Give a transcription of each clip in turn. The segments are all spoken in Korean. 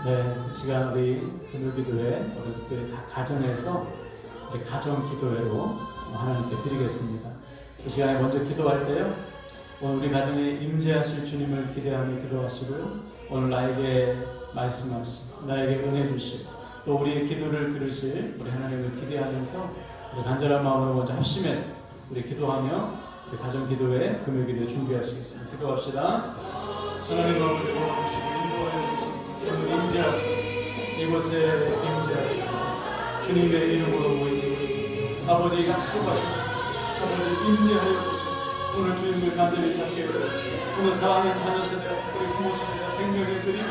네, 이 시간 우리 금요기도회 우리 특별히 각 가정에서 우리 가정 기도회로 하나님께 드리겠습니다. 이 시간에 먼저 기도할 때요, 오늘 우리 가정에 임재하실 주님을 기대하며 기도하시고요, 오늘 나에게 말씀하시고 나에게 은혜 주시고 또 우리의 기도를 들으실 우리 하나님을 기대하면서 우리 간절한 마음으로 먼저 합심해서 우리 기도하며 우리 가정 기도회 금요기도회 준비하시겠습니다. 기도합시다. 하나님 아버지 도와주시고 인도하여 주소서. 오늘 임재하소서. 이곳에 임재하소서. 주님의 이름으로 모인 이곳에 아버지 약속하소서. 아버지 임재하여 주소서. 오늘 주님을 간절히 찾게 해주소서. 오늘 사랑하는 자녀 세대, 우리 부모 세대가 생명의 그림,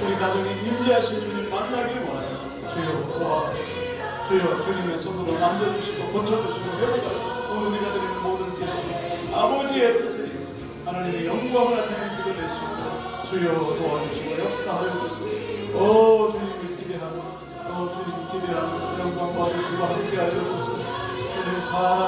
우리 가정에 임재하신 주님 만나길 원하여 주여 도와주소서. 주여 주님의 손으로 만져주시고 고쳐주시고 회복하소서. 오늘 우리가 드리는 모든 기도 아버지의 뜻을 이루어 하나님의 영광을 나타내는 기도 될 수 있도록 주여 도와주시고 역사하여 주소서. 오 주님을 기대하고 주님을 기대하고 영광 받으시고 함께하여 주소서. 주님의 사랑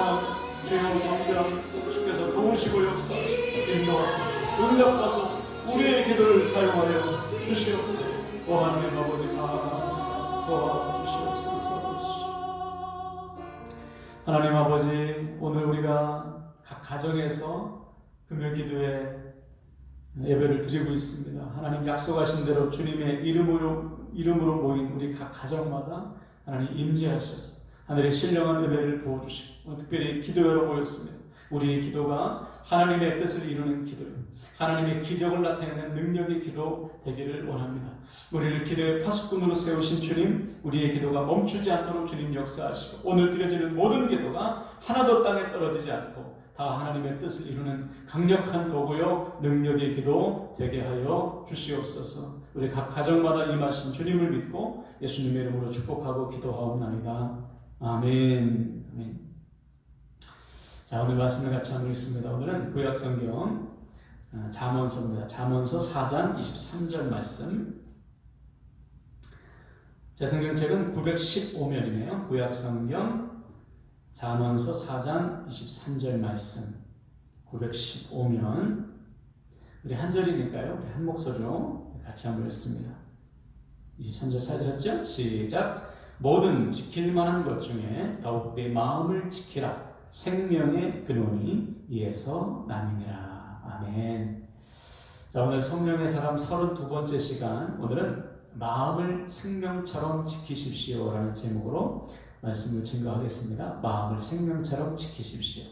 주여 영광 주께서 도우시고 역사하시고 인도하소서. 응답하소서. 우리의 기도를 사용하여 주시옵소서. 오 하나님 아버지 감사합니다. 도와주시옵소서. 하나님 아버지, 오늘 우리가 각 가정에서 금요기도에 예배를 드리고 있습니다. 하나님 약속하신 대로 주님의 이름으로 모인 우리 각 가정마다 하나님 임재하셔서 하늘의 신령한 은혜를 부어주시고 특별히 기도회로 모였습니다. 우리의 기도가 하나님의 뜻을 이루는 기도요, 하나님의 기적을 나타내는 능력의 기도 되기를 원합니다. 우리를 기도의 파수꾼으로 세우신 주님, 우리의 기도가 멈추지 않도록 주님 역사하시고 오늘 드려지는 모든 기도가 하나도 땅에 떨어지지 않고 다 하나님의 뜻을 이루는 강력한 도구요 능력의 기도 되게 하여 주시옵소서. 우리 각 가정마다 임하신 주님을 믿고 예수님의 이름으로 축복하고 기도하옵나이다. 아멘. 아멘. 자, 오늘 말씀을 같이 한번 읽습니다. 오늘은 구약성경 잠언서입니다. 잠언서 4장 23절 말씀. 제 성경책은 915면이네요. 구약성경 잠언서 4장 23절 말씀 915면. 우리 한 절이니까요, 우리 한 목소리로 같이 한번 읽습니다. 23절 찾으셨죠? 시작. 모든 지킬 만한 것 중에 더욱 내 마음을 지키라. 생명의 근원이 이에서 남이니라. 아멘. 자, 오늘 성령의 사람 32번째 시간, 오늘은 마음을 생명처럼 지키십시오 라는 제목으로 말씀을 증거하겠습니다. 마음을 생명처럼 지키십시오.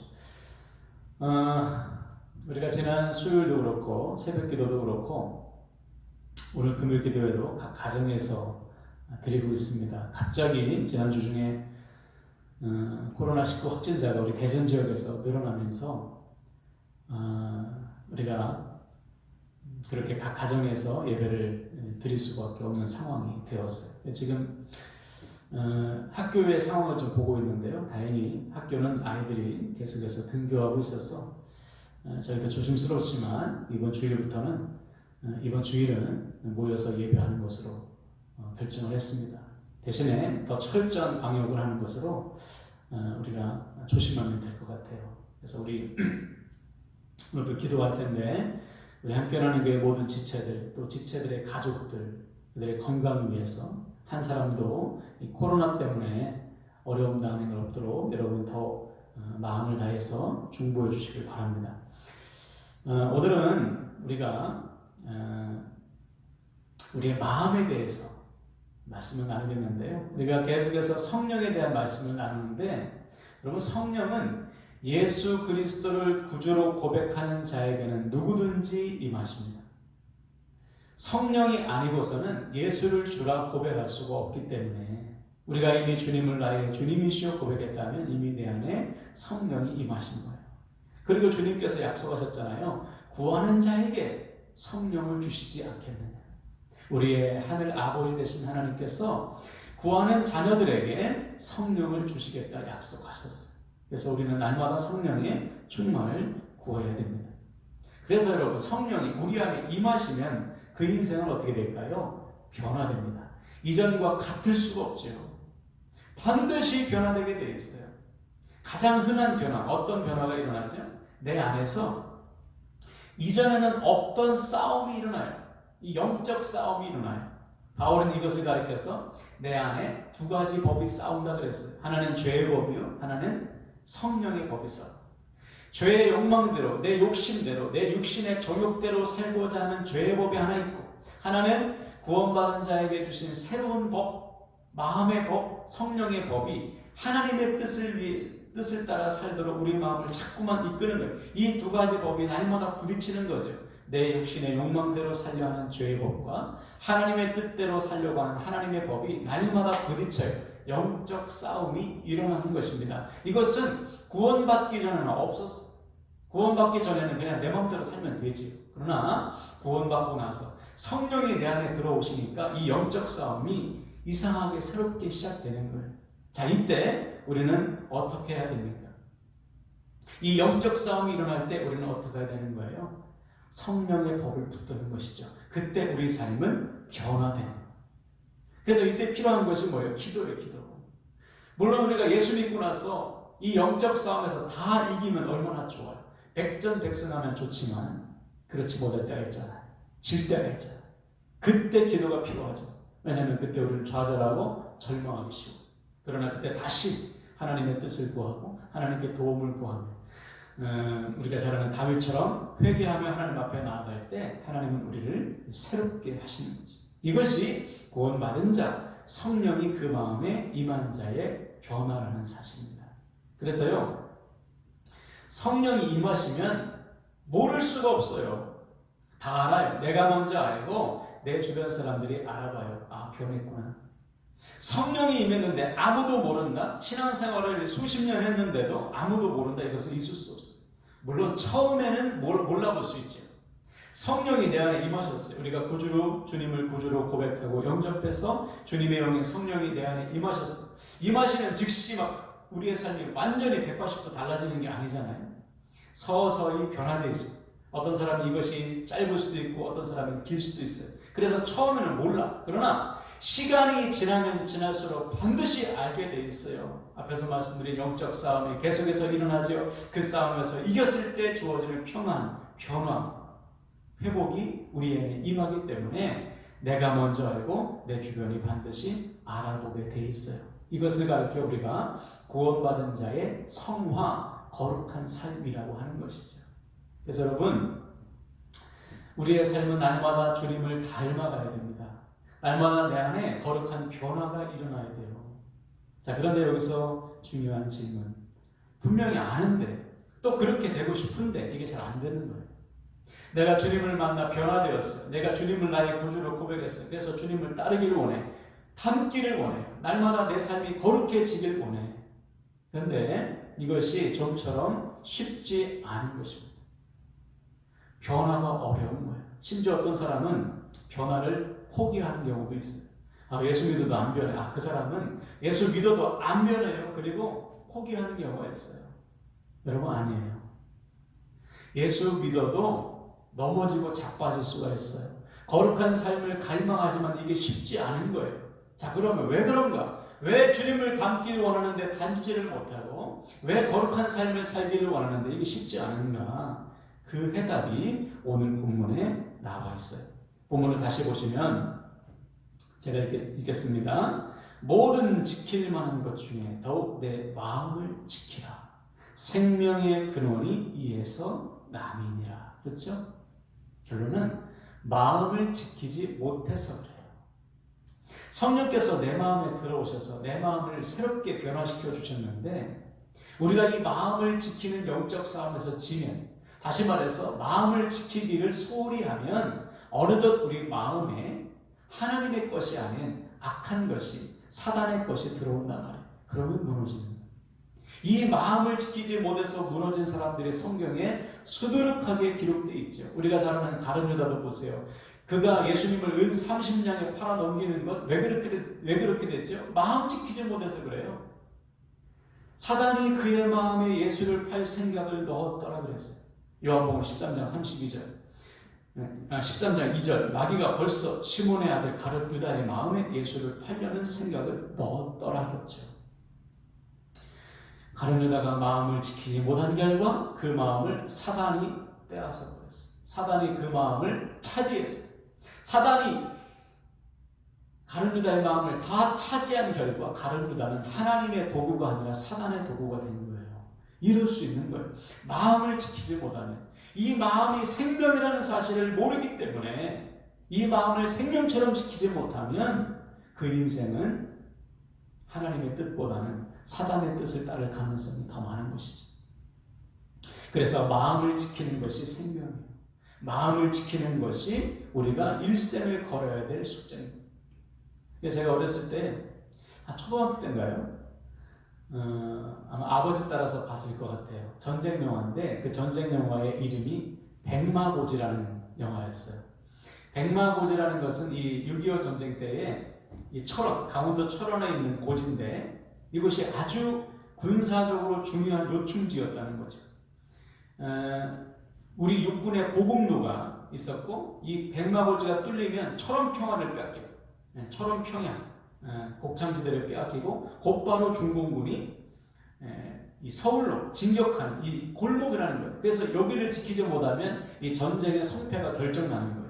우리가 지난 수요일도 그렇고 새벽 기도도 그렇고 오늘 금요 기도회도 각 가정에서 드리고 있습니다. 갑자기 지난주 중에 코로나19 확진자가 우리 대전 지역에서 늘어나면서 우리가 그렇게 각 가정에서 예배를 드릴 수밖에 없는 상황이 되었어요. 지금 학교의 상황을 좀 보고 있는데요, 다행히 학교는 아이들이 계속해서 등교하고 있어서 저희도 조심스럽지만 이번 주일은 모여서 예배하는 것으로 결정을 했습니다. 대신에 더 철저한 방역을 하는 것으로 우리가 조심하면 될 것 같아요. 그래서 우리 오늘도 기도할 텐데, 우리 함께하는 교회 모든 지체들, 또 지체들의 가족들, 그들의 건강을 위해서 한 사람도 이 코로나 때문에 어려움 당하는 일 없도록 여러분 더 마음을 다해서 중보해 주시길 바랍니다. 오늘은 우리가 우리의 마음에 대해서 말씀을 나누겠는데요, 우리가 계속해서 성령에 대한 말씀을 나누는데, 여러분 성령은 예수 그리스도를 구주로 고백하는 자에게는 누구든지 임하십니다. 성령이 아니고서는 예수를 주라 고백할 수가 없기 때문에 우리가 이미 주님을 나의 주님이시여 고백했다면 이미 내 안에 성령이 임하신 거예요. 그리고 주님께서 약속하셨잖아요. 구하는 자에게 성령을 주시지 않겠느냐. 우리의 하늘 아버지 되신 하나님께서 구하는 자녀들에게 성령을 주시겠다 약속하셨어요. 그래서 우리는 날마다 성령의 충만을 구해야 됩니다. 그래서 여러분, 성령이 우리 안에 임하시면 그 인생은 어떻게 될까요? 변화됩니다. 이전과 같을 수가 없죠. 반드시 변화되게 되어 있어요. 가장 흔한 변화, 어떤 변화가 일어나죠? 내 안에서 이전에는 없던 싸움이 일어나요. 이 영적 싸움이 일어나요. 바울은 이것을 가리켜서 내 안에 두 가지 법이 싸운다 그랬어요. 하나는 죄의 법이요, 하나는 성령의 법이 싸워. 죄의 욕망대로, 내 욕심대로, 내 육신의 정욕대로 살고자 하는 죄의 법이 하나 있고, 하나는 구원받은 자에게 주신 새로운 법, 마음의 법, 성령의 법이 하나님의 뜻을 따라 살도록 우리 마음을 자꾸만 이끄는 거예요. 이 두 가지 법이 날마다 부딪히는 거죠. 내 육신의 욕망대로 살려 하는 죄의 법과 하나님의 뜻대로 살려고 하는 하나님의 법이 날마다 부딪혀요. 영적 싸움이 일어나는 것입니다. 이것은 구원받기 전에는 없었어. 구원받기 전에는 그냥 내 마음대로 살면 되지. 그러나 구원받고 나서 성령이 내 안에 들어오시니까 이 영적 싸움이 이상하게 새롭게 시작되는 거예요. 자, 이때 우리는 어떻게 해야 됩니까? 이 영적 싸움이 일어날 때 우리는 어떻게 해야 되는 거예요? 성령의 법을 붙드는 것이죠. 그때 우리 삶은 변화되는 거예요. 그래서 이때 필요한 것이 뭐예요? 기도예요, 기도. 물론 우리가 예수 믿고 나서 이 영적 싸움에서 다 이기면 얼마나 좋아요. 백전백승하면 좋지만 그렇지 못할 때가 있잖아요. 질 때가 있잖아요. 그때 기도가 필요하죠. 왜냐하면 그때 우리는 좌절하고 절망하기 쉬워. 그러나 그때 다시 하나님의 뜻을 구하고 하나님께 도움을 구하면 우리가 잘 아는 다윗처럼 회개하며 하나님 앞에 나아갈 때 하나님은 우리를 새롭게 하시는 거죠. 이것이 구원받은 자, 성령이 그 마음에 임한 자의 변화라는 사실입니다. 그래서요, 성령이 임하시면 모를 수가 없어요. 다 알아요. 내가 먼저 알고 내 주변 사람들이 알아봐요. 아, 변했구나. 성령이 임했는데 아무도 모른다? 신앙생활을 수십 년 했는데도 아무도 모른다? 이것은 있을 수 없어요. 물론 처음에는 몰라볼 수 있죠. 성령이 내 안에 임하셨어요. 우리가 주님을 구주로 고백하고 영접해서 주님의 영의 성령이 내 안에 임하셨어요. 임하시는 즉시 막 우리의 삶이 완전히 180도 달라지는 게 아니잖아요. 서서히 변화되죠. 어떤 사람은 이것이 짧을 수도 있고 어떤 사람은 길 수도 있어요. 그래서 처음에는 몰라. 그러나 시간이 지나면 지날수록 반드시 알게 돼 있어요. 앞에서 말씀드린 영적 싸움이 계속해서 일어나죠. 그 싸움에서 이겼을 때 주어지는 평안, 변화, 회복이 우리에게 임하기 때문에 내가 먼저 알고 내 주변이 반드시 알아보게 돼 있어요. 이것을 가르쳐 우리가 구원받은 자의 성화, 거룩한 삶이라고 하는 것이죠. 그래서 여러분, 우리의 삶은 날마다 주님을 닮아가야 됩니다. 날마다 내 안에 거룩한 변화가 일어나야 돼요. 자, 그런데 여기서 중요한 질문. 분명히 아는데 또 그렇게 되고 싶은데 이게 잘 안 되는 거예요. 내가 주님을 만나 변화되었어요. 내가 주님을 나의 구주로 고백했어요. 그래서 주님을 따르기를 원해. 닮기를 원해요. 날마다 내 삶이 거룩해지길 원해. 그런데 이것이 좀처럼 쉽지 않은 것입니다. 변화가 어려운 거예요. 심지어 어떤 사람은 변화를 포기하는 경우도 있어요. 아, 예수 믿어도 안 변해. 아, 그 사람은 예수 믿어도 안 변해요. 그리고 포기하는 경우가 있어요. 여러분, 아니에요. 예수 믿어도 넘어지고 자빠질 수가 있어요. 거룩한 삶을 갈망하지만 이게 쉽지 않은 거예요. 자, 그러면 왜 그런가? 왜 주님을 닮기를 원하는데 닮지를 못하고 왜 거룩한 삶을 살기를 원하는데 이게 쉽지 않은가? 그 해답이 오늘 본문에 나와 있어요. 본문을 다시 보시면 제가 읽겠습니다. 모든 지킬 만한 것 중에 더욱 내 마음을 지키라. 생명의 근원이 이에서 남이니라. 그렇죠? 결론은 마음을 지키지 못해서 그래요. 성령께서 내 마음에 들어오셔서 내 마음을 새롭게 변화시켜 주셨는데 우리가 이 마음을 지키는 영적 싸움에서 지면, 다시 말해서 마음을 지키기를 소홀히 하면 어느덧 우리 마음에 하나님의 것이 아닌 악한 것이, 사단의 것이 들어온단 말이에요. 그러면 무너지는 거예요. 이 마음을 지키지 못해서 무너진 사람들이 성경에 수두룩하게 기록되어 있죠. 우리가 잘 아는 가룟 유다도 보세요. 그가 예수님을 은 30냥에 팔아 넘기는 것 왜 그렇게 됐죠? 마음 지키지 못해서 그래요. 사단이 그의 마음에 예수를 팔 생각을 넣었더라 그랬어요. 요한복음 13장 32절. 13장 2절. 마귀가 벌써 시몬의 아들 가룟 유다의 마음에 예수를 팔려는 생각을 넣었더라 그랬죠. 가룟 유다가 마음을 지키지 못한 결과 그 마음을 사단이 빼앗아 버렸어요. 사단이 그 마음을 차지했어요. 사단이 가룟 유다의 마음을 다 차지한 결과 가룟 유다는 하나님의 도구가 아니라 사단의 도구가 된 거예요. 이럴 수 있는 거예요. 마음을 지키지 못하면, 이 마음이 생명이라는 사실을 모르기 때문에, 이 마음을 생명처럼 지키지 못하면 그 인생은 하나님의 뜻보다는 사단의 뜻을 따를 가능성이 더 많은 것이죠. 그래서 마음을 지키는 것이 생명이에요. 마음을 지키는 것이 우리가 일생을 걸어야 될 숙제입니다. 제가 어렸을 때, 한 초등학교 때인가요? 아마 아버지 따라서 봤을 것 같아요. 전쟁 영화인데 그 전쟁 영화의 이름이 백마고지라는 영화였어요. 백마고지라는 것은 이 6.25 전쟁 때에 이 철원, 강원도 철원에 있는 고지인데 이곳이 아주 군사적으로 중요한 요충지였다는 거죠. 우리 육군의 보급로가 있었고 이 백마고지가 뚫리면 철원평화를 빼앗겨요. 철원평야, 곡창지대를 빼앗기고 곧바로 중공군이 이 서울로 진격하는 이 골목이라는 거예요. 그래서 여기를 지키지 못하면 이 전쟁의 성패가 결정나는 거예요.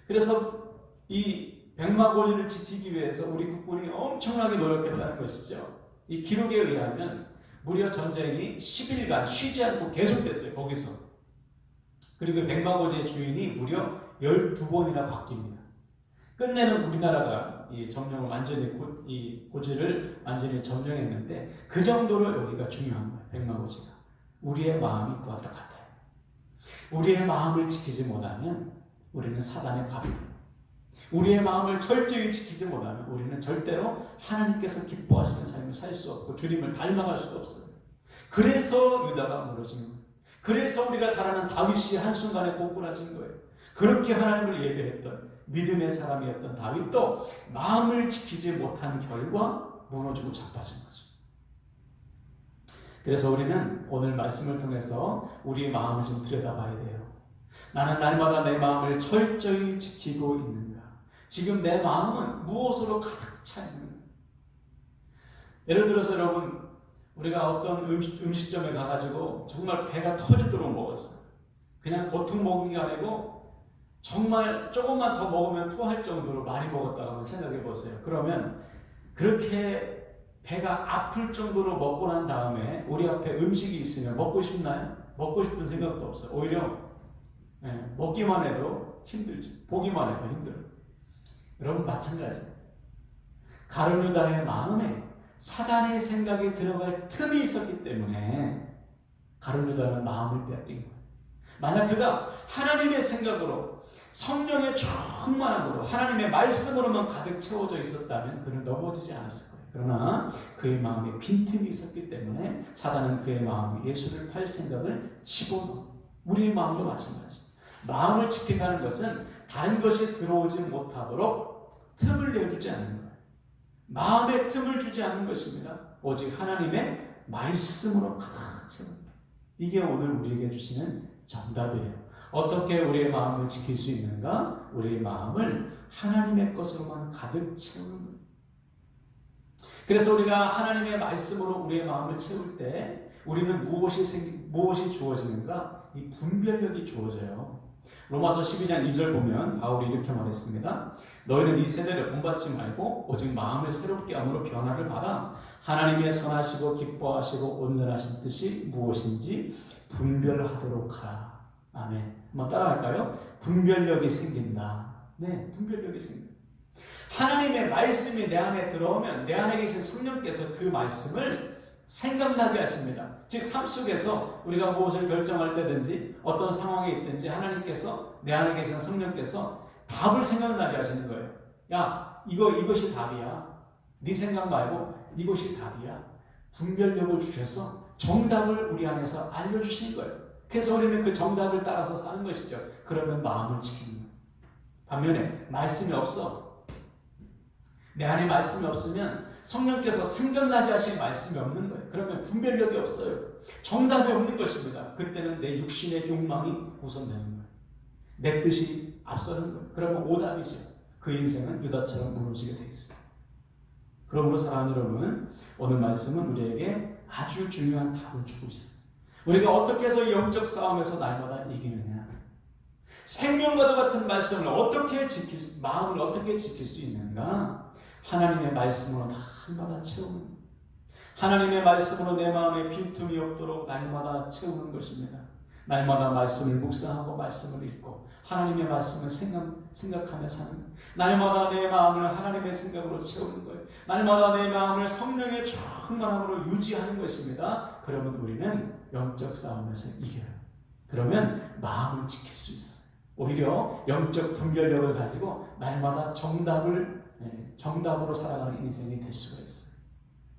그래서 이 백마고지를 지키기 위해서 우리 국군이 엄청나게 노력했다는 것이죠. 이 기록에 의하면 무려 전쟁이 10일간 쉬지 않고 계속됐어요. 거기서. 그리고 백마고지의 주인이 무려 12번이나 바뀝니다. 끝내는 우리나라가 이 점령을 완전히 이 고지를 완전히 점령했는데 그 정도로 여기가 중요한 거예요. 백마고지가. 우리의 마음이 그와 똑같아요. 우리의 마음을 지키지 못하면 우리는 사단의 밥이 돼요. 우리의 마음을 철저히 지키지 못하면 우리는 절대로 하나님께서 기뻐하시는 삶을 살 수 없고 주님을 닮아갈 수가 없어요. 그래서 유다가 무너진 거예요. 그래서 우리가 잘 아는 다윗이 한순간에 고꾸라진 거예요. 그렇게 하나님을 예배했던 믿음의 사람이었던 다윗도 마음을 지키지 못한 결과 무너지고 자빠진 거죠. 그래서 우리는 오늘 말씀을 통해서 우리의 마음을 좀 들여다봐야 돼요. 나는 날마다 내 마음을 철저히 지키고 있는가? 지금 내 마음은 무엇으로 가득 차 있는가? 예를 들어서 여러분, 우리가 어떤 음식점에 가가지고 정말 배가 터지도록 먹었어요. 그냥 보통 먹는 게 아니고 정말 조금만 더 먹으면 토할 정도로 많이 먹었다고 한번 생각해 보세요. 그러면 그렇게 배가 아플 정도로 먹고 난 다음에 우리 앞에 음식이 있으면 먹고 싶나요? 먹고 싶은 생각도 없어요. 오히려 먹기만 해도 힘들죠. 보기만 해도 힘들어요. 여러분 마찬가지예요. 가룟 유다의 마음에 사단의 생각이 들어갈 틈이 있었기 때문에 가룟 유다는 마음을 빼앗긴 거예요. 만약 그가 하나님의 생각으로 성령의 충만함으로 하나님의 말씀으로만 가득 채워져 있었다면 그는 넘어지지 않았을 거예요. 그러나 그의 마음에 빈틈이 있었기 때문에 사단은 그의 마음에 예수를 팔 생각을 집어넣어. 우리의 마음도 마찬가지. 마음을 지킨다는 것은 다른 것이 들어오지 못하도록 틈을 내주지 않는 거예요. 마음에 틈을 주지 않는 것입니다. 오직 하나님의 말씀으로 가득 채웁니다. 이게 오늘 우리에게 주시는 정답이에요. 어떻게 우리의 마음을 지킬 수 있는가? 우리의 마음을 하나님의 것으로만 가득 채우는 거예요. 그래서 우리가 하나님의 말씀으로 우리의 마음을 채울 때 우리는 무엇이 주어지는가? 이 분별력이 주어져요. 로마서 12장 2절 보면 바울이 이렇게 말했습니다. 너희는 이 세대를 본받지 말고 오직 마음을 새롭게 함으로 변화를 받아 하나님의 선하시고 기뻐하시고 온전하신 뜻이 무엇인지 분별하도록 하라. 아멘. 한번 따라할까요? 분별력이 생긴다. 네, 분별력이 생긴다. 하나님의 말씀이 내 안에 들어오면 내 안에 계신 성령께서 그 말씀을 생각나게 하십니다. 즉 삶 속에서 우리가 무엇을 결정할 때든지 어떤 상황에 있든지 하나님께서 내 안에 계신 성령께서 답을 생각나게 하시는 거예요. 야, 이것이 답이야. 네 생각 말고 이것이 답이야. 분별력을 주셔서 정답을 우리 안에서 알려주시는 거예요. 그래서 우리는 그 정답을 따라서 사는 것이죠. 그러면 마음을 지키는 거예요. 반면에 말씀이 없어. 내 안에 말씀이 없으면 성령께서 생각나게 하신 말씀이 없는 거예요. 그러면 분별력이 없어요. 정답이 없는 것입니다. 그때는 내 육신의 욕망이 우선되는 거예요. 내 뜻이 앞서는 거예요. 그러면 오답이죠. 그 인생은 유다처럼 무너지게 되어 있어요. 그러므로 사랑하는 여러분, 오늘 말씀은 우리에게 아주 중요한 답을 주고 있어요. 우리가 어떻게 해서 이 영적 싸움에서 날마다 이기느냐? 생명과도 같은 말씀을 어떻게 마음을 어떻게 지킬 수 있는가? 하나님의 말씀으로 날마다 채우는, 하나님의 말씀으로 내 마음에 빈틈이 없도록 날마다 채우는 것입니다. 날마다 말씀을 묵상하고 말씀을 읽고 하나님의 말씀을 생각하며 사는, 날마다 내 마음을 하나님의 생각으로 채우는 거예요. 날마다 내 마음을 성령의 충만함으로 유지하는 것입니다. 그러면 우리는 영적 싸움에서 이겨요. 그러면 마음을 지킬 수 있어요. 오히려 영적 분별력을 가지고 날마다 정답으로 살아가는 인생이 될 수가 있어요.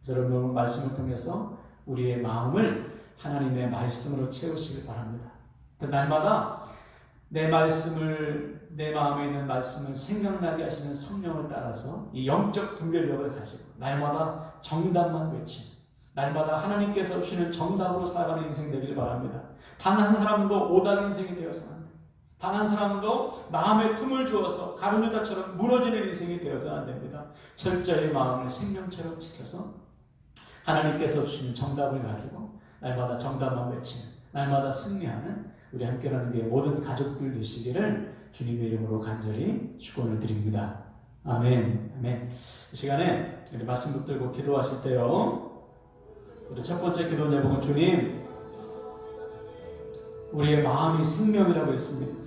그래서 여러분, 말씀을 통해서 우리의 마음을 하나님의 말씀으로 채우시길 바랍니다. 날마다 내 마음에 있는 말씀을 생각나게 하시는 성령을 따라서 이 영적 분별력을 가지고 날마다 정답만 외치는, 날마다 하나님께서 주시는 정답으로 살아가는 인생 되길 바랍니다. 단 한 사람도 오답 인생이 되어서는 안 됩니다. 단 한 사람도 마음에 틈을 주어서 가룟유다처럼 무너지는 인생이 되어서는 안 됩니다. 철저히 마음을 생명처럼 지켜서 하나님께서 주시는 정답을 가지고 날마다 정답만 외치는, 날마다 승리하는 우리 함께라는 게 모든 가족들 되시기를 주님의 이름으로 간절히 축원을 드립니다. 아멘. 아멘. 이 시간에 우리 말씀 붙들고 기도하실 때요, 우리 첫 번째 기도 제목은 주님, 우리의 마음이 생명이라고 했습니다.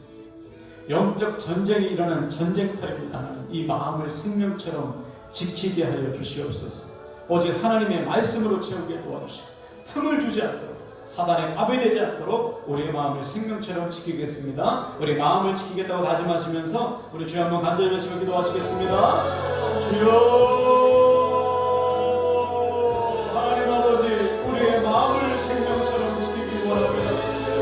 영적 전쟁이 일어나는 전쟁터에 나는 이 마음을 생명처럼 지키게 하여 주시옵소서. 오직 하나님의 말씀으로 채우게 도와주시고 틈을 주지 않도록, 사단의 밥이 되지 않도록 우리의 마음을 생명처럼 지키겠습니다. 우리 마음을 지키겠다고 다짐하시면서 우리 주여 한번 간절히 외치고 기도하시겠습니다. 주여, 하나님 아버지, 우리의 마음을 생명처럼 지키기 원합니다.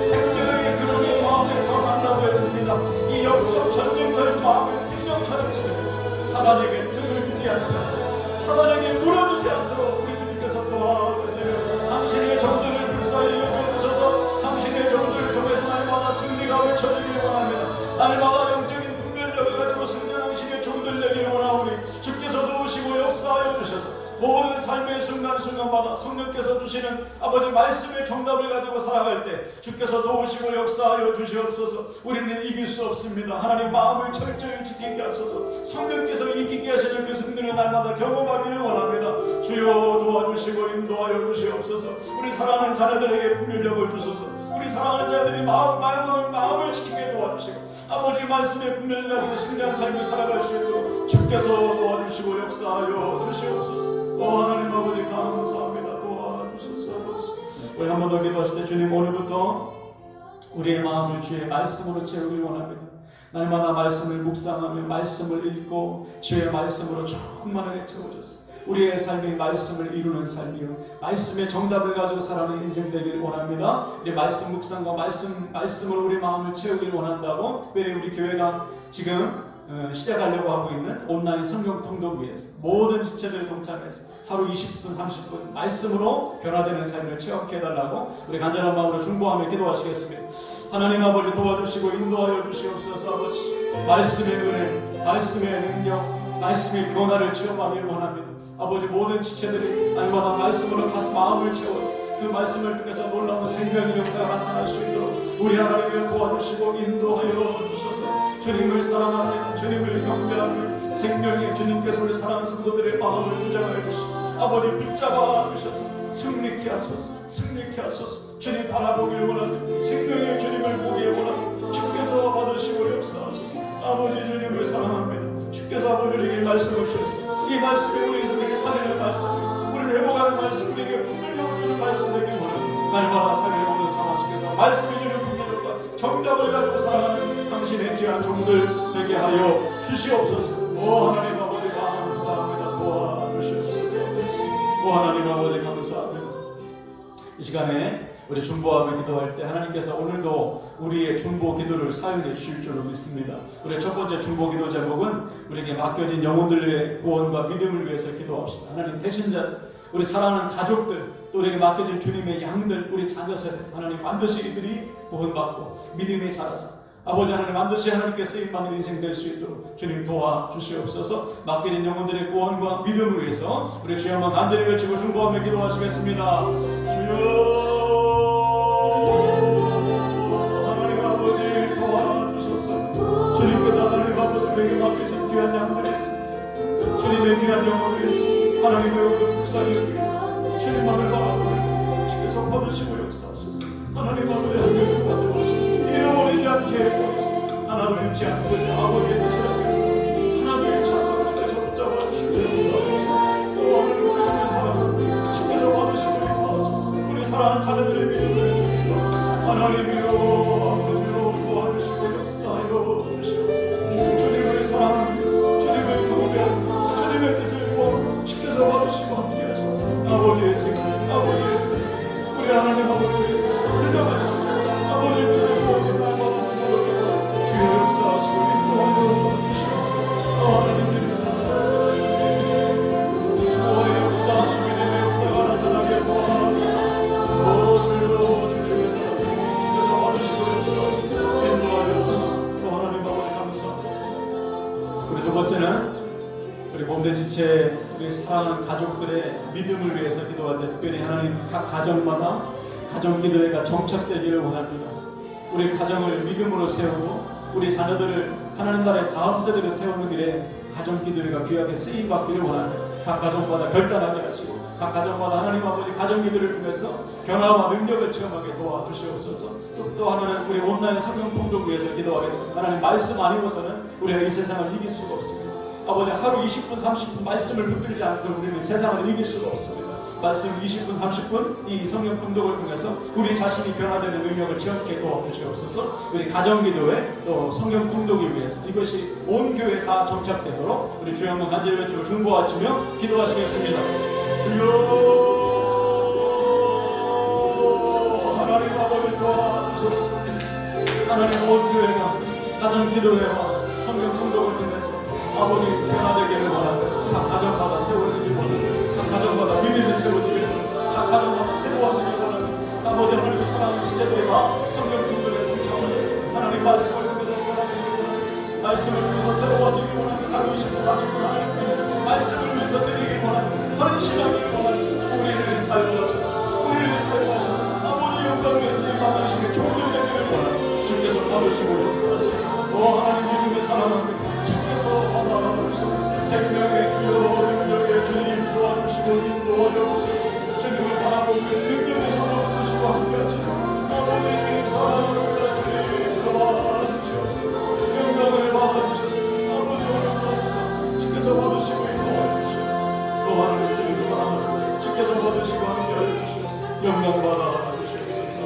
생명의 근원이 마음에서 난다고 했습니다. 이 영적 전쟁터의 마음을 생명처럼 지켜서 사단에게 틈을 주지 않게 하소서. 사단에게 무너지지 않도록 우리 주님께서 도와주세요. 당신의 정들을 여겨주셔서 당신의 정들을 통해서 날마다 승리가 외쳐지길 원합니다. 날마다 영적인 분별력을 가지고 승리하시는 종들 되길 원하오니 주께서 도우시고 역사하여 주셔서 모든 삶의 순간순간마다 성령께서 주시는 아버지 말씀의 정답을 가지고 살아갈 때 주께서 도우시고 역사하여 주시옵소서. 우리는 이길 수 없습니다. 하나님 마음을 철저히 지키게 하소서. 성령께서 이기게 하시는 그 승리를 날마다 경험하기를 원합니다. 주여 도와주시고 인도하여 주시옵소서. 우리 사랑하는 자녀들에게 분별력을 주소서. 우리 사랑하는 자녀들이 마음을 지키게 도와주시고 아버지 말씀의 분별을 가지고 승리한 삶을 살아갈 수 있도록 주께서 도와주시고 역사하여 주시옵소서. 하나님 아버지 감사합니다. 도와주소서. 우리 한 번 더 기도하실 때 주님, 오늘부터 우리의 마음을 주의 말씀으로 채우길 원합니다. 날마다 말씀을 묵상하며 말씀을 읽고 주의 말씀으로 충만하게 채워졌습니다. 우리의 삶이 말씀을 이루는 삶이요, 말씀의 정답을 가지고 살아가는 인생 되길 원합니다. 우리 말씀 묵상과 말씀으로 우리 마음을 채우길 원한다고 특별히 우리 교회가 지금 시작하려고 하고 있는 온라인 성경 통독위에서 모든 지체들 동참해서 하루 20분 30분 말씀으로 변화되는 삶을 체험케 해달라고 우리 간절한 마음으로 중보하며 기도하시겠습니다. 하나님 아버지 도와주시고 인도하여 주시옵소서. 아버지 말씀의 은혜, 말씀의 능력, 말씀의 변화를 체험하길 원합니다. 아버지 모든 지체들이 날마다 말씀으로 마음을 채워서 그 말씀을 통해서 놀라운 생명의 역사가 나타날 수 있도록 우리 하나님을 도와주시고 인도하여 주소서. 주님을 사랑하며 주님을 경배하며 생명의 주님께서 우리 사랑하는 성도들의 마음을 주장하여 주시고 아버지 붙잡아 주셔서 승리케 하소서. 승리케 하소서. 주님 바라보길 원합니다. 생명의 주님을 보기에 원합니다. 주께서 받으시고 역사하소서. 아버지 주님을 사랑합니다. 주께서 아버지에게 말씀을 주셨어. 이 말씀에 우리 소리를 살리는 말씀, 우리를 회복하는 말씀, 우리에게 분별력을 주는 말씀 되길 원합니다. 날마다 살려오는 상황 속에서 말씀이 주는 분별력과 정답을 가지고 살아가는 당신의 귀한 종들 되게 하여 주시옵소서. 오 하나님 아버지 감사합니다. 도와주시옵소서. 오 하나님 아버지 감사합니다. 이 시간에 우리 중보하며 기도할 때 하나님께서 오늘도 우리의 중보 기도를 사용해 주실 줄로 믿습니다. 우리의 첫 번째 중보 기도 제목은 우리에게 맡겨진 영혼들의 구원과 믿음을 위해서 기도합시다. 하나님 대신자, 우리 사랑하는 가족들, 또 우리에게 맡겨진 주님의 양들, 우리 자녀세대, 하나님 반드시 이들이 구원받고 믿음에 자라서 아버지 하나님 반드시 하나님께 쓰임받는 인생 될 수 있도록 주님 도와주시옵소서. 맡겨진 영혼들의 구원과 믿음을 위해서 우리 주여 한번 간절히 외치고 중보하며 기도하시겠습니다. 주여 하나님 아버지 도와주소서. 주님께서 하나님 아버지 우리에게 맡겨진 귀한 양들이 있습니다. 주님의 귀한 귀한 영혼을 위해서 하나님의 목사님 주님만을 바라보고 주께서 받으시고 역사하소서. 하나님 아버지 하나님을 받으시고 잃어버리지 않게 해주소서. 하나도 잃지 않고 아버지의 뜻이라고 했어. 하나도 잃지 않고 주께서 붙잡아 주시고 역사하소서. 또 하나님 믿음의 사랑 주께서 받으시고 인도하소서. 우리 사랑하는 자녀들의 믿음을 위해서 하나님이여 아버지여 도와주시고 역사하여 주시옵소서. 주님을 사랑하며 주님을 경배하며 주님의 뜻을 구하며 주께서 받으시고 함께 하소서. 아버지의 생각 아버지의 뜻 우리 하나님 아버지를 위해서 흘려가시고 아버지의 뜻을 구하며 날마다 누구를 주여 역사하시고 인도하여 주시옵소서. 하나님의 사랑 오의 역사 믿음의 역사가 나타나게 도와주소서. 주여 주님의 사랑 주께서 받으시고 역사하시고 인도하여 주소서. 또 하나님 아버지 감사합니다. 우리 두 번째는 우리 몸된 지체 우리 사랑하는 가족들의 믿음을 위해서 기도할 때 특별히 하나님 각 가정마다 가정기도회가 정착되기를 원합니다. 우리 가정을 믿음으로 세우고 우리 자녀들을 하나님 나라의 다음 세대를 세우는 일에 가정기도회가 귀하게 쓰임받기를 원합니다. 각 가정마다 결단하게 하시고 각 가정마다 하나님 아버지 가정기도를 통해서 변화와 능력을 체험하게 도와주시옵소서. 또 하나는 우리 온라인 성경 통독 위해서 기도하겠습니다. 하나님 말씀 아니고서는 우리가 이 세상을 이길 수가 없습니다. 아버지 하루 20분 30분 말씀을 붙들지 않고 우리는 세상을 이길 수가 없습니다. 말씀 20분 30분 이 성경 분독을 통해서 우리 자신이 변화되는 능력을 체험하게 도와주시옵소서. 우리 가정기도회 또 성경 분독을 위해서 이것이 온 교회에 다 정착되도록 우리 주여 한번 간절히 외치고 중보하시며 기도하시겠습니다. 주여 하나님 아버지 도와주소서. 하나님 온 교회가 가정기도회와 성경 분독을 통해서 아버지 변화되기를 원하고 각 가정마다 세워지길 원하고 각 가정마다 믿음이 세워지길 원하고 각 가정마다 새로워지길 원하고 아버지 하나님의 사랑하는 지체들과 성경 공동에 동참하겠습니다. 하나님 말씀을 통해서 변화되기를 원하고 말씀을 통해서 새로워지길 원하고 하루 20분 30분 하나님께 말씀을 위해서 드리길 원하고 헌신하기를 원하고 우리를 사용하소서. 우리를 사용하셔서 아버지 영광의 쓰임받으시는 종들 되기를 원하고 주께서 받으시고 역사하소서. 하나님 이름의 사랑하는 생명의 주여 능력의 주님 도와주시고 인도하여 주소서. 주님을 바라보며 능력의 손으로 붙드시고 함께하소서. 아버지 주님 사랑합니다. 주님 도와주시옵소서. 영광을 받아주소서. 아버지 영광을 주께서 받으시고 인도하여 주시옵소서. 또 하나님 주님 사랑하소서. 주께서 받으시고 함께하여 주시옵소서. 영광 받아주시옵소서.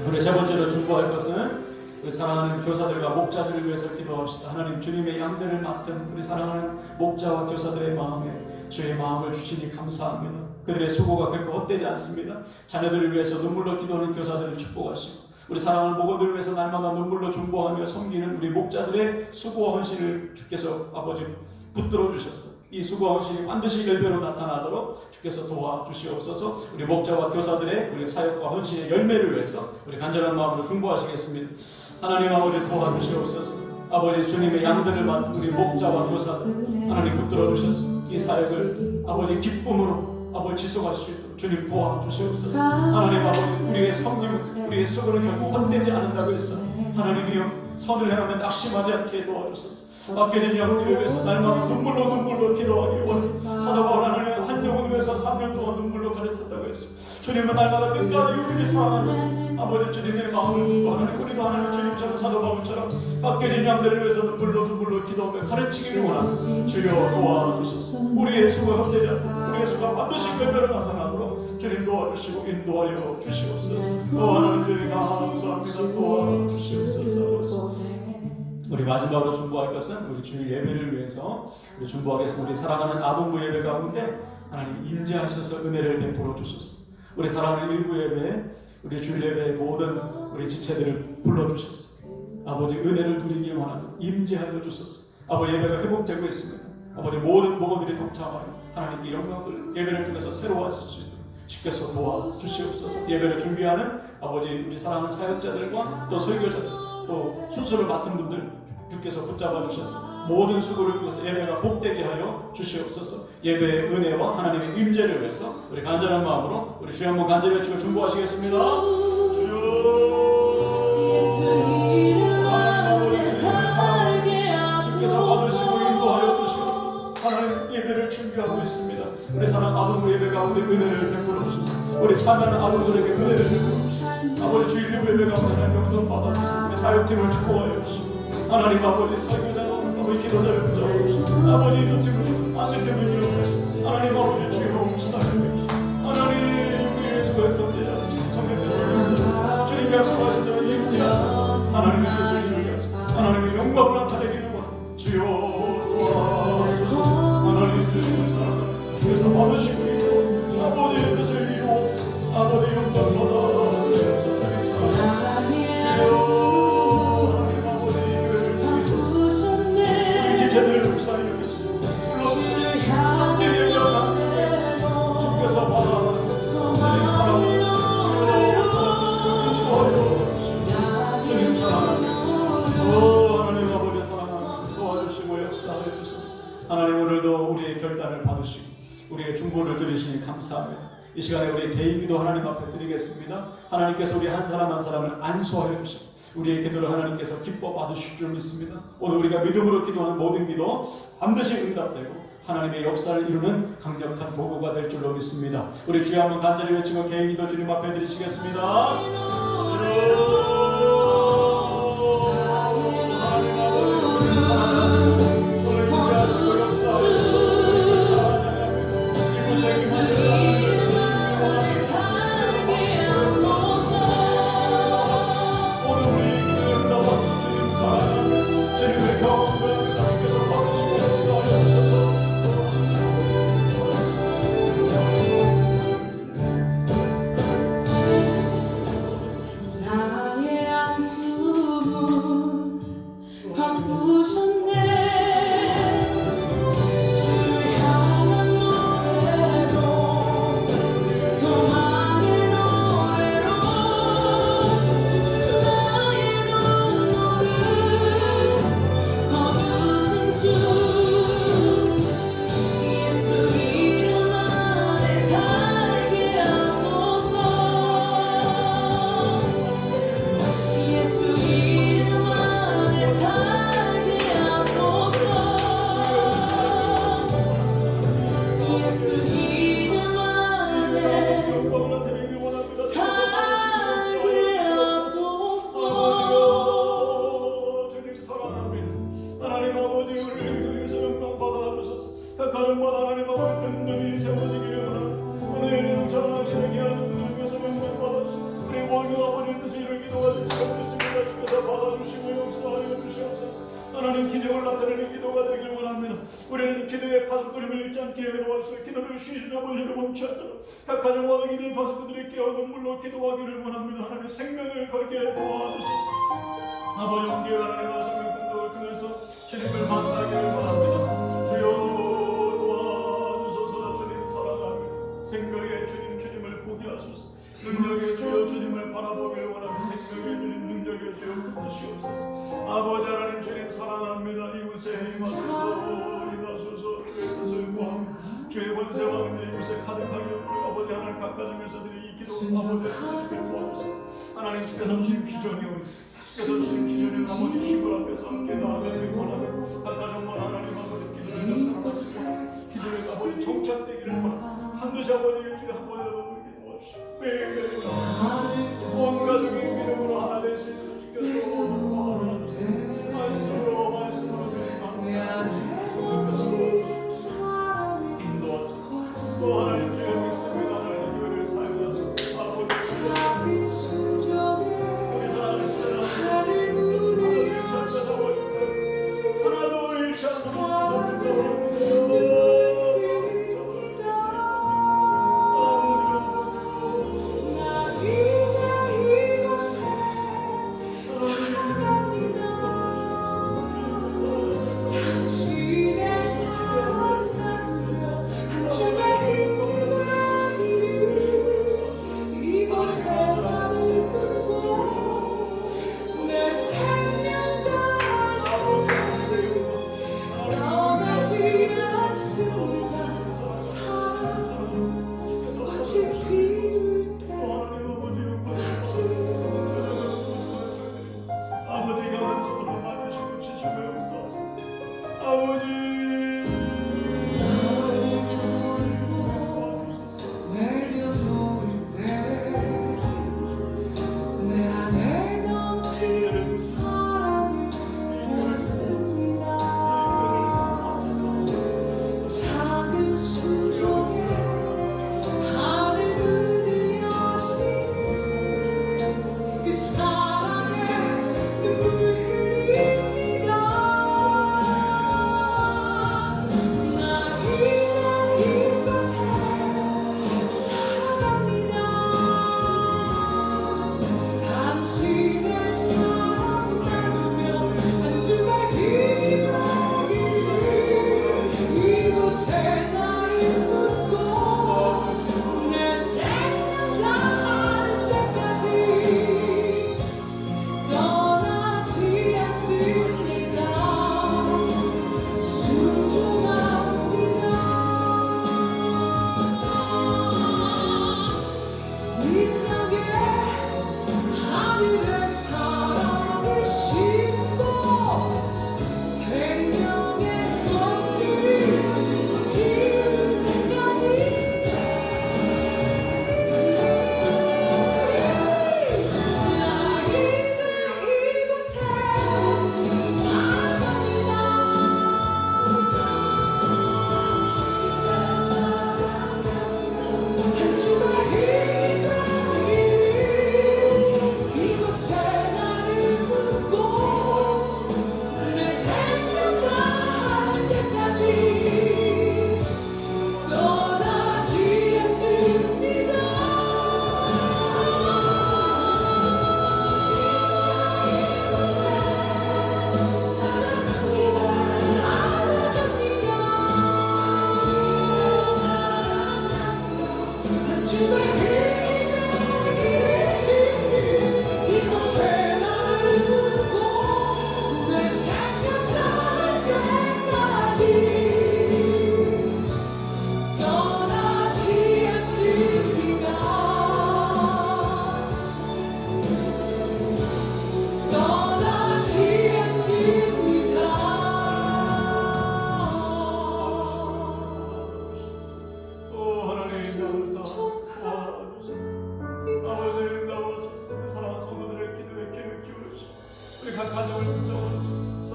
우리 세 번째로 중보할 것은 우리 사랑하는 교사들과 목자들을 위해서 기도합시다. 하나님 주님의 양대를 맡은 우리 사랑하는 목자와 교사들의 마음에 주의 마음을 주시니 감사합니다. 그들의 수고가 결코 헛되지 않습니다. 자녀들을 위해서 눈물로 기도하는 교사들을 축복하시고 우리 사랑하는 목원들을 위해서 날마다 눈물로 중보하며 섬기는 우리 목자들의 수고와 헌신을 주께서 아버지 붙들어 주셨어. 이 수고와 헌신이 반드시 열매로 나타나도록 주께서 도와주시옵소서. 우리 목자와 교사들의 우리 사역과 헌신의 열매를 위해서 우리 간절한 마음으로 중보하시겠습니다. 하나님 아버지 도와주시옵소서. 아버지 주님의 양들을 맡은 우리 목자와 교사들 하나님 붙들어 주셨습니다. 이 사역을 아버지 기쁨으로 아버지 지속할 수 있도록 주님 도와주시옵소서. 하나님 아버지 우리의 섬김 우리의 수고는 결코 헛되지 않는다고 했어. 하나님이여 선을 행하면 낙심하지 않게 도와주소서. 맡겨진 영혼을 위해서 날마다 눈물로 기도하기 원해. 사도 바울 하나님은 한 영혼을 위해서 3년 동안 눈물로 가르쳤다고 했습니다. 주님은 날마다 끝까지 우리를 사랑하셨습니다. 아버지 주님의 마음을 하나님 우리도 하나님 주님처럼 사도 바울처럼 맡겨진 양들을 위해서 눈물로 기도하며 가르치기를 원합니다. 주여 도와주소서. 우리의 수고가 헛되지 않고 우리의 수고가 반드시 열매로 나타나도록 주님 도와주시고 인도하여 주시옵소서. 하나님 주님 감사합니다. 도와주시옵소서. 우리 마지막으로 중보할 것은 우리 주일 예배를 위해서 우리 중보하겠습니다. 우리 사랑하는 아동부 예배 가운데 하나님 임재하셔서 은혜를 베풀어 주소서. 우리 사랑하는 일부 예배 우리 주일 예배의 모든 우리 지체들을 불러주셨어. 아버지 은혜를 누리기 원하는 임재하여 주소서. 아버지 예배가 회복되고 있습니다. 아버지 모든 목원들이 동참하여 하나님께 영광을 예배를 통해서 새로워하실 수 있도록 주께서 도와주시옵소서. 예배를 준비하는 아버지 우리 사랑하는 사역자들과 또 설교자들 또 순서를 맡은 분들 주께서 붙잡아 주셔서 모든 수고를 통해서 예배가 복되게 하여 주시옵소서. 예배의 은혜와 하나님의 임재를 위해서 우리 간절한 마음으로 우리 주여 한번 간절히 외치고 중보하시겠습니다. 주여 하나님 아버지 주님을 사랑하여 주께서 받으시고 인도하여 주시옵소서. 하나님 예배를 준비하고 있습니다. 우리 사랑 아동부 예배 가운데 은혜를 베풀어 주소서. 우리 참여하는 아동들에게 은혜를 베풀어 주소서. 아버지 주일 예배 가운데 하나님 용돈 받아주소서. 우리 사역팀을 축복하여 주시고 하나님 아버지 설교자도 아버지 기도자를 붙잡아 주시고 아버지 인도팀을 안수팀을 기억하시고 하나님 아버지 주여 사역해 하나님 우리의 수고했던 되지 않습니다. 성령께서 주님 약속하신 대로 임재하셔서 하나님의 뜻을 이루게 하시고 하나님의 영광을 나타내기를 원합니다. 주여 도와주소서. 하나님의 사랑을 주께서 받으시고 있고 아버지의 뜻을 이루어 주소서. 아버지 영광 받아 주시옵소서. 주님 사랑합니다. 주여 하나님 아버지 교회를 지키소서. 우리 지체들을 묵사하여 주소서. 불러주소서. 함께 예배하는 주께서 받아 주소서. 주님 사랑합니다. 주님 사랑합니다. 하나님 아버지 사랑합니다. 도와주시고 역사하여 주소서. 하나님 오늘도 우리의 결단을 받으시고 우리의 중보를 들으시니 감사합니다. 이 시간에 우리의 개인기도 하나님 앞에 드리겠습니다. 하나님께서 우리 한 사람 한 사람을 안수하여 주시고 우리의 기도를 하나님께서 기뻐 받으실 줄 믿습니다. 오늘 우리가 믿음으로 기도하는 모든 기도 반드시 응답되고 하나님의 역사를 이루는 강력한 도구가 될 줄로 믿습니다. 우리 주여 한번 간절히 외치고 개인기도 주님 앞에 드리시겠습니다. 하나님 기적을 나타내는 기도가 되길 원합니다. 우리는 기도의 파수꾼임을 잃지 않게 도와주시고 기도를 쉬지 아버지를 멈추지 않도록 각 가정마다 기도의 파수꾼들이 깨어 눈물로 기도하기를 원합니다. 하나님 생명을 걸게 도와주소서. 아버지 온기에 하나님과 생명꾼도를 통해서 주님을 만나기를 원합니다. 주여 도와주소서. 주님 사랑합니다. 생명의 주님 주님을 보게 하소서. 능력의 주여 주님을 바라보길 원하며 생명의 주님 능력의 주여 부르시옵소서. 아버지 하나님 주님 사랑합니다. 이곳에 임하소서. 임하소서. 주의 뜻을 구하며 주의 권세와 은혜 이곳에 가득하게 없고 아버지 하나님 각 가정에서들이 이 기도 아버지의 뜻을 도와주소서. 하나님께서 주신 비전이 오니 주께서 주신 비전이 아버지 힘을 앞에서 함께 나아가길 원하며 각 가정마다 하나님 아버지 기도를 가서 하나씩 원하며 기도를 아버지 정착되기를 원하며 반드시 아버지 일주일에 한 번이라도